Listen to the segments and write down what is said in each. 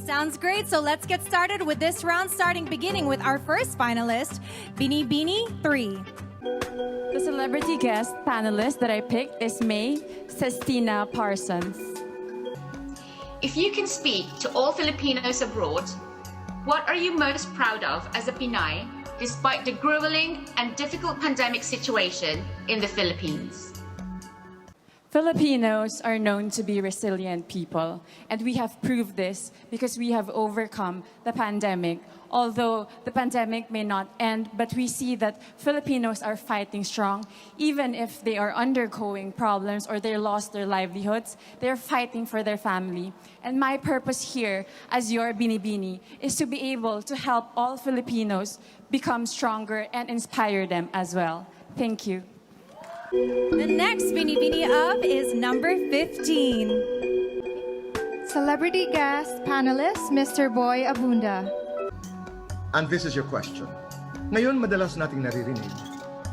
Sounds great. So let's get started with this round, beginning with our first finalist, Bini Bini 3. The celebrity guest panelist that I picked is May Sestina Parsons. If you can speak to all Filipinos abroad, what are you most proud of as a Pinay despite the grueling and difficult pandemic situation in the Philippines? Filipinos are known to be resilient people, and we have proved this because we have overcome the pandemic. Although the pandemic may not end, but we see that Filipinos are fighting strong. Even if they are undergoing problems or they lost their livelihoods, they're fighting for their family. And my purpose here as your Binibini is to be able to help all Filipinos become stronger and inspire them as well. Thank you. The next Bini Bini up is number 15. Celebrity guest panelist, Mr. Boy Abunda. And this is your question. Ngayon, madalas nating naririnig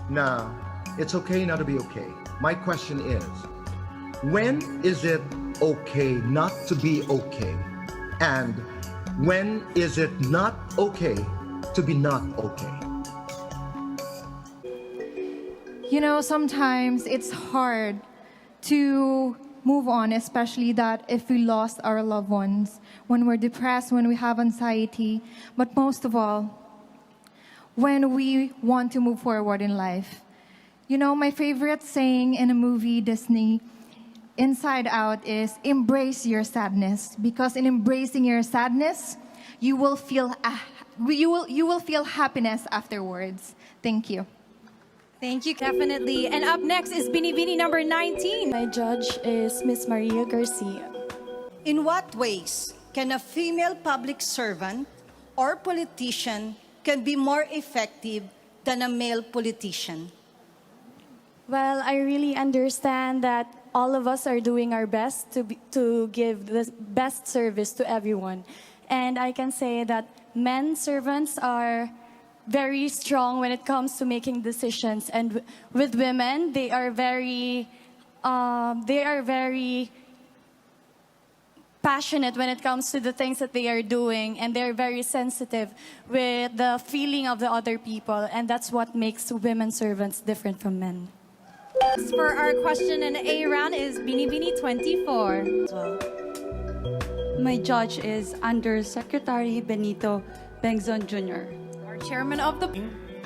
na it's okay not to be okay. My question is, when is it okay not to be okay? And when is it not okay to be not okay? You know, sometimes it's hard to move on, especially that if we lost our loved ones, when we're depressed, when we have anxiety, but most of all, when we want to move forward in life. You know, my favorite saying in a movie, Disney, Inside Out, is embrace your sadness, because in embracing your sadness, you will feel happiness afterwards. Thank you. Thank you, definitely. And up next is Bini Bini number 19. My judge is Miss Maria Garcia. In what ways can a female public servant or politician can be more effective than a male politician? Well, I really understand that all of us are doing our best to give the best service to everyone. And I can say that men servants are very strong when it comes to making decisions, and with women, they are very passionate when it comes to the things that they are doing, and they're very sensitive with the feeling of the other people, and that's what makes women servants different from men. For our question and A round is Bini Bini 24. My judge is Undersecretary Benito Bengzon Jr. Chairman of the...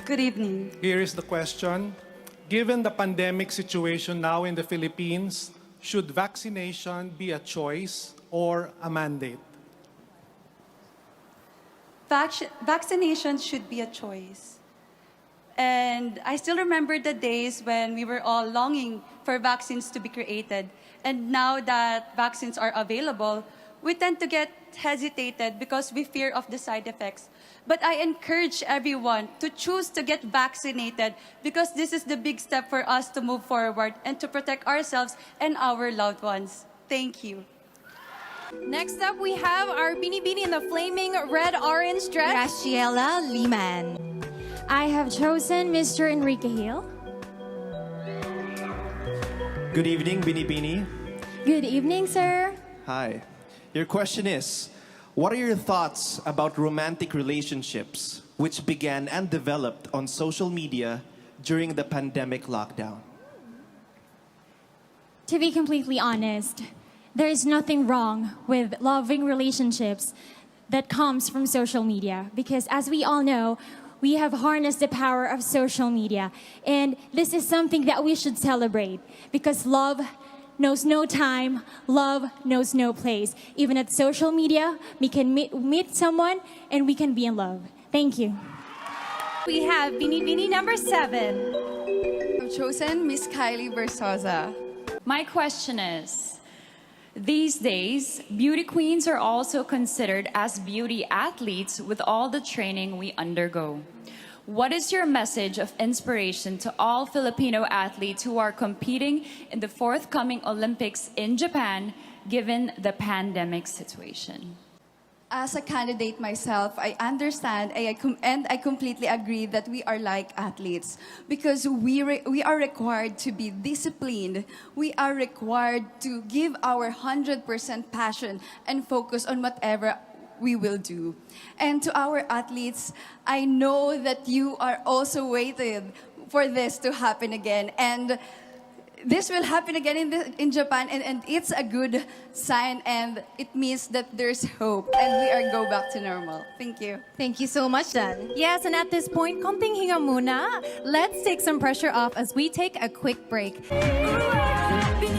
Good evening. Here is the question. Given the pandemic situation now in the Philippines, should vaccination be a choice or a mandate? Vaccination should be a choice. And I still remember the days when we were all longing for vaccines to be created. And now that vaccines are available, we tend to get hesitated because we fear of the side effects. But I encourage everyone to choose to get vaccinated because this is the big step for us to move forward and to protect ourselves and our loved ones. Thank you. Next up, we have our Bini Bini in the flaming red-orange dress. Graciela Liman. I have chosen Mr. Enrique Hill. Good evening, Bini Bini. Good evening, sir. Hi. Your question is, what are your thoughts about romantic relationships which began and developed on social media during the pandemic lockdown? To be completely honest, there is nothing wrong with loving relationships that comes from social media, because as we all know, we have harnessed the power of social media, and this is something that we should celebrate, because love knows no time, love knows no place. Even at social media, we can meet someone and we can be in love. Thank you. We have Bini Bini number 7. I've chosen Miss Kylie Versosa. My question is, these days, beauty queens are also considered as beauty athletes with all the training we undergo. What is your message of inspiration to all Filipino athletes who are competing in the forthcoming Olympics in Japan, given the pandemic situation? As a candidate myself, I understand and I completely agree that we are like athletes because we are required to be disciplined. We are required to give our 100% passion and focus on whatever we will do. And to our athletes, I know that you are also waiting for this to happen again. And this will happen again in Japan, and it's a good sign, and it means that there's hope, and we are go back to normal. Thank you. Thank you so much, Dan. Yes, and at this point, konting hinga muna. Let's take some pressure off as we take a quick break.